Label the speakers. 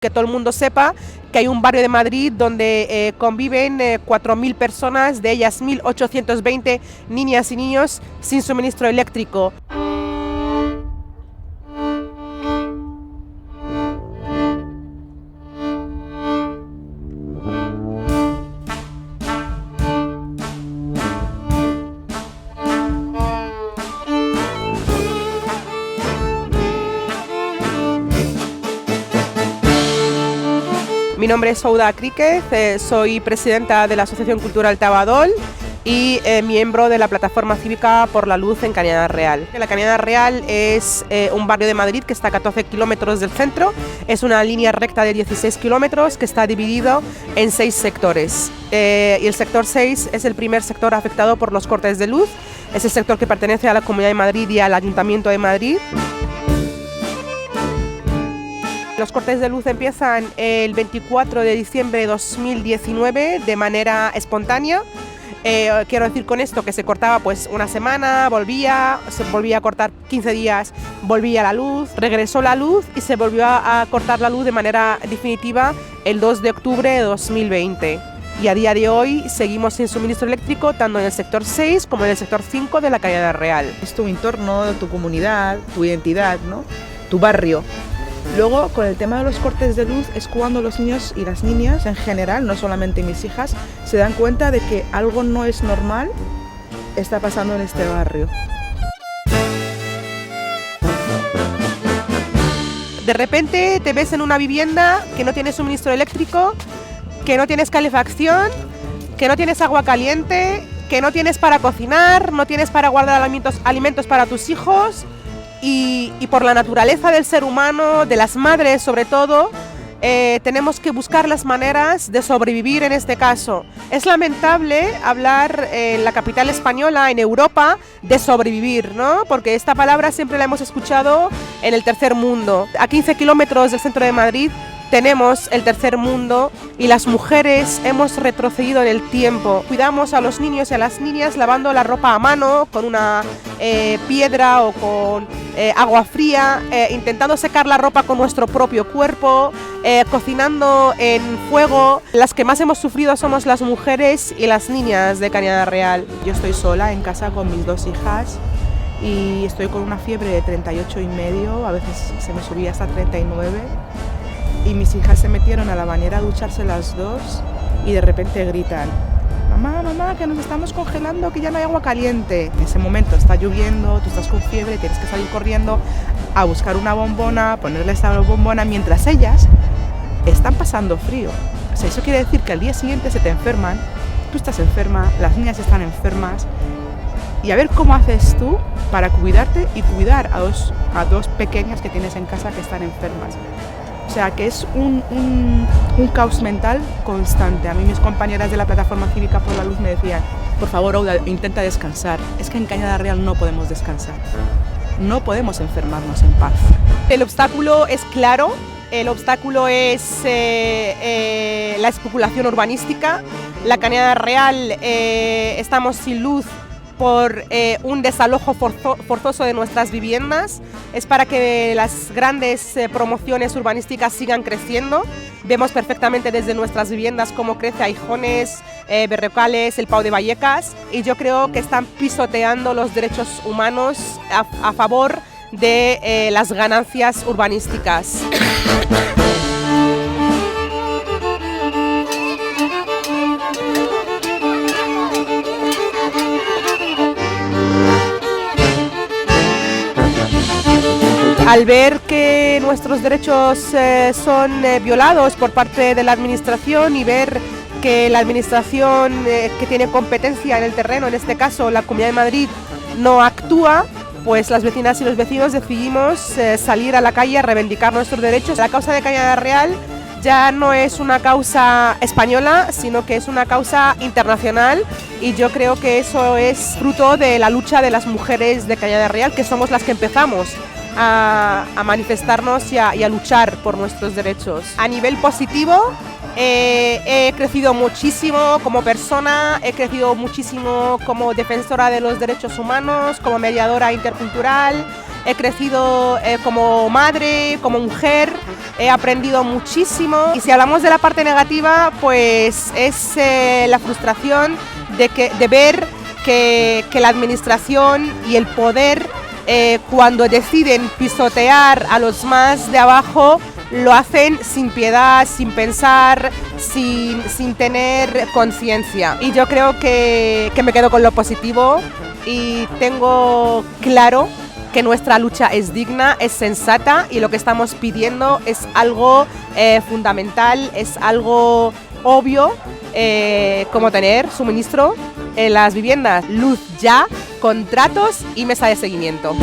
Speaker 1: Que todo el mundo sepa que hay un barrio de Madrid donde conviven 4.000 personas, de ellas 1.820 niñas y niños sin suministro eléctrico. Mi nombre es Souda Críquez, soy presidenta de la Asociación Cultural Tabadol y miembro de la Plataforma Cívica por la Luz en Cañada Real. La Cañada Real es un barrio de Madrid que está a 14 kilómetros del centro, es una línea recta de 16 kilómetros que está dividido en 6 sectores. Y el sector 6 es el primer sector afectado por los cortes de luz, es el sector que pertenece a la Comunidad de Madrid y al Ayuntamiento de Madrid. Los cortes de luz empiezan el 24 de diciembre de 2019 de manera espontánea. Quiero decir con esto que se cortaba pues una semana, se volvía a cortar 15 días, volvía la luz, regresó la luz y se volvió a cortar la luz de manera definitiva el 2 de octubre de 2020. Y a día de hoy seguimos sin suministro eléctrico tanto en el sector 6 como en el sector 5 de la Cañada Real.
Speaker 2: Es tu entorno, tu comunidad, tu identidad, ¿no? Tu barrio. Luego, con el tema de los cortes de luz, es cuando los niños y las niñas en general, no solamente mis hijas, se dan cuenta de que algo no es normal está pasando en este barrio.
Speaker 1: De repente te ves en una vivienda que no tiene suministro eléctrico, que no tienes calefacción, que no tienes agua caliente, que no tienes para cocinar, no tienes para guardar alimentos para tus hijos. Y por la naturaleza del ser humano, de las madres sobre todo, tenemos que buscar las maneras de sobrevivir en este caso. Es lamentable hablar en la capital española, en Europa, de sobrevivir, ¿no? Porque esta palabra siempre la hemos escuchado en el tercer mundo. A 15 kilómetros del centro de Madrid tenemos el tercer mundo y las mujeres hemos retrocedido en el tiempo. Cuidamos a los niños y a las niñas lavando la ropa a mano con una piedra o con agua fría, intentando secar la ropa con nuestro propio cuerpo, cocinando en fuego. Las que más hemos sufrido somos las mujeres y las niñas de Cañada Real.
Speaker 2: Yo estoy sola en casa con mis 2 hijas y estoy con una fiebre de 38,5, a veces se me subía hasta 39. Y mis hijas se metieron a la bañera a ducharse las 2 y de repente gritan: mamá, mamá, que nos estamos congelando, que ya no hay agua caliente. En ese momento está lloviendo, tú estás con fiebre, tienes que salir corriendo a buscar una bombona, ponerle esta bombona, mientras ellas están pasando frío. O sea, eso quiere decir que al día siguiente se te enferman, tú estás enferma, las niñas están enfermas. Y a ver cómo haces tú para cuidarte y cuidar a dos pequeñas que tienes en casa que están enfermas. O sea, que es un caos mental constante. A mí mis compañeras de la Plataforma Cívica por la Luz me decían: por favor, Ouda, intenta descansar. Es que en Cañada Real no podemos descansar. No podemos enfermarnos en paz.
Speaker 1: El obstáculo es claro. El obstáculo es la especulación urbanística. La Cañada Real estamos sin luz por un desalojo forzoso de nuestras viviendas. Es para que las grandes promociones urbanísticas sigan creciendo. Vemos perfectamente desde nuestras viviendas cómo crece Aijones, Berrocales, el Pau de Vallecas, y yo creo que están pisoteando los derechos humanos a favor de las ganancias urbanísticas. Al ver que nuestros derechos son violados por parte de la administración y ver que la administración que tiene competencia en el terreno, en este caso la Comunidad de Madrid, no actúa, pues las vecinas y los vecinos decidimos salir a la calle a reivindicar nuestros derechos. La causa de Cañada Real ya no es una causa española, sino que es una causa internacional, y yo creo que eso es fruto de la lucha de las mujeres de Cañada Real, que somos las que empezamos a manifestarnos y a luchar por nuestros derechos. A nivel positivo, he crecido muchísimo como persona, he crecido muchísimo como defensora de los derechos humanos, como mediadora intercultural, he crecido como madre, como mujer, he aprendido muchísimo y si hablamos de la parte negativa, pues es la frustración de ver que la administración y el poder cuando deciden pisotear a los más de abajo lo hacen sin piedad, sin pensar, sin tener conciencia. Y yo creo que me quedo con lo positivo y tengo claro que nuestra lucha es digna, es sensata y lo que estamos pidiendo es algo fundamental, es algo obvio, como tener suministro en las viviendas, luz ya, contratos y mesa de seguimiento.